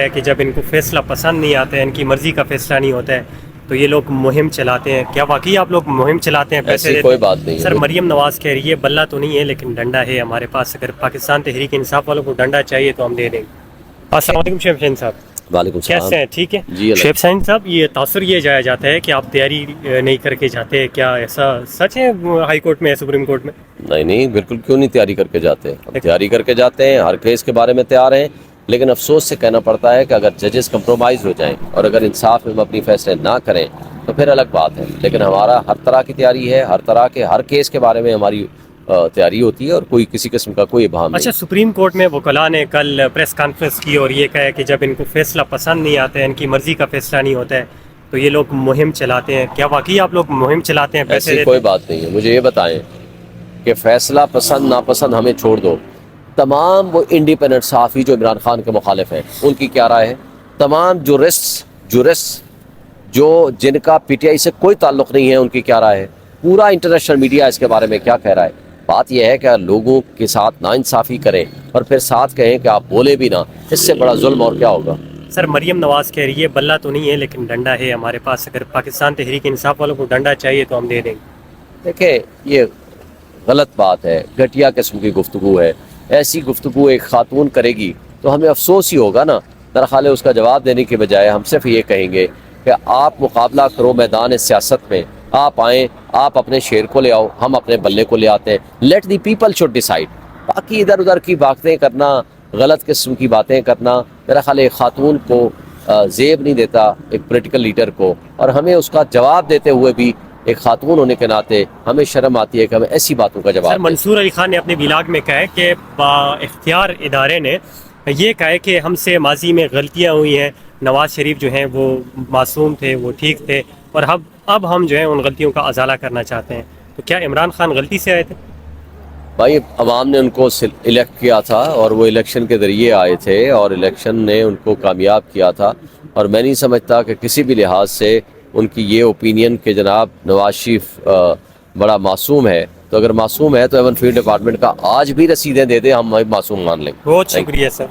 ہے کہ جب ان کو فیصلہ پسند نہیں آتا ہے، ان کی مرضی کا فیصلہ نہیں ہوتا ہے تو یہ لوگ مہم چلاتے ہیں. کیا واقعی آپ لوگ مہم چلاتے ہیں، پیسے ایسی دیتے کوئی ہیں؟ بات نہیں سر ہے. مریم نواز کہہ رہی ہے بلہ تو نہیں ہے لیکن ڈنڈا ہے ہمارے پاس، اگر پاکستان تحریک انصاف والوں کو ڈنڈا چاہیے تو ہم دے دیں گے. السلام علیکم شیخ حسین صاحب، وعلیکم السلام. کیسے ہیں؟ ٹھیک ہے. جی شیخ حسین صاحب، یہ تاثر یہ جایا جاتا ہے کہ آپ تیاری نہیں کر کے جاتے، کیا ایسا سچ ہے ہائی کورٹ میں، سپریم کورٹ میں؟ نہیں بالکل، کیوں نہیں تیاری کر کے جاتے. ہم تیاری کر کے جاتے ہیں، ہر کیس کے بارے میں تیار ہیں. لیکن افسوس سے کہنا پڑتا ہے کہ اگر ججز کمپرومائز ہو جائیں اور اگر انصاف میں اپنی فیصلے نہ کریں تو پھر الگ بات ہے. لیکن ہمارا ہر طرح کی تیاری ہے، ہر طرح کے ہر کیس کے بارے میں ہماری تیاری ہوتی ہے اور کوئی کسی قسم کا کوئی ابہام نہیں. اچھا، سپریم کورٹ میں وکلاء نے کل پریس کانفرنس کی اور یہ کہا کہ جب ان کو فیصلہ پسند نہیں آتا ہے، ان کی مرضی کا فیصلہ نہیں ہوتا ہے تو یہ لوگ مہم چلاتے ہیں. کیا واقعی آپ لوگ مہم چلاتے ہیں، پیسے ایسی دیتے کوئی ہیں؟ بات نہیں ہے. مجھے یہ بتائیں کہ فیصلہ پسند ناپسند ہمیں چھوڑ دو. تمام وہ انڈیپینڈنٹ صحافی جو عمران خان کے مخالف ہیں ان کی کیا رائے ہے؟ تمام جورسٹ جو جن کا پی ٹی آئی سے کوئی تعلق نہیں ہے ان کی کیا رائے ہے؟ پورا انٹرنیشنل میڈیا اس کے بارے میں کیا کہہ رہا ہے؟ بات یہ ہے کہ لوگوں کے ساتھ ناانصافی کریں اور پھر ساتھ کہیں کہ آپ بولے بھی نہ، اس سے بڑا ظلم اور کیا ہوگا؟ سر مریم نواز کہہ رہی ہے بلہ تو نہیں ہے لیکن ڈنڈا ہے ہمارے پاس، اگر پاکستان تحریک انصاف والوں کو ڈنڈا چاہیے تو ہم دے دیں گے. دیکھیں، یہ غلط بات ہے، گھٹیا قسم کی گفتگو ہے. ایسی گفتگو ایک خاتون کرے گی تو ہمیں افسوس ہی ہوگا نا. درحال اس کا جواب دینے کے بجائے ہم صرف یہ کہیں گے کہ آپ مقابلہ کرو میدان سیاست میں، آپ آئیں، آپ اپنے شیر کو لے آؤ، ہم اپنے بلے کو لے آتے ہیں. Let the people should decide. باقی ادھر ادھر کی باتیں کرنا، غلط قسم کی باتیں کرنا میرا خیال ایک خاتون کو زیب نہیں دیتا، ایک پولیٹیکل لیڈر کو. اور ہمیں اس کا جواب دیتے ہوئے بھی ایک خاتون ہونے کے ناطے ہمیں شرم آتی ہے کہ ہمیں ایسی باتوں کا سر جواب دیں. منصور علی خان نے اپنے ولاگ میں کہا ہے کہ با اختیار ادارے نے یہ کہا ہے کہ ہم سے ماضی میں غلطیاں ہوئی ہیں، نواز شریف جو ہیں وہ معصوم تھے، وہ ٹھیک تھے، اور اب ہم جو ہیں ان غلطیوں کا ازالہ کرنا چاہتے ہیں. تو کیا عمران خان غلطی سے آئے تھے؟ بھائی عوام نے ان کو الیکٹ کیا تھا اور وہ الیکشن کے ذریعے آئے تھے اور الیکشن نے ان کو کامیاب کیا تھا. اور میں نہیں سمجھتا کہ کسی بھی لحاظ سے ان کی یہ اوپینین کہ جناب نواز شریف بڑا معصوم ہے. تو اگر معصوم ہے تو ایون فیلڈ ڈپارٹمنٹ کا آج بھی رسیدیں دے دے، ہم معصوم مان لیں. بہت تھینک یو. شکریہ سر.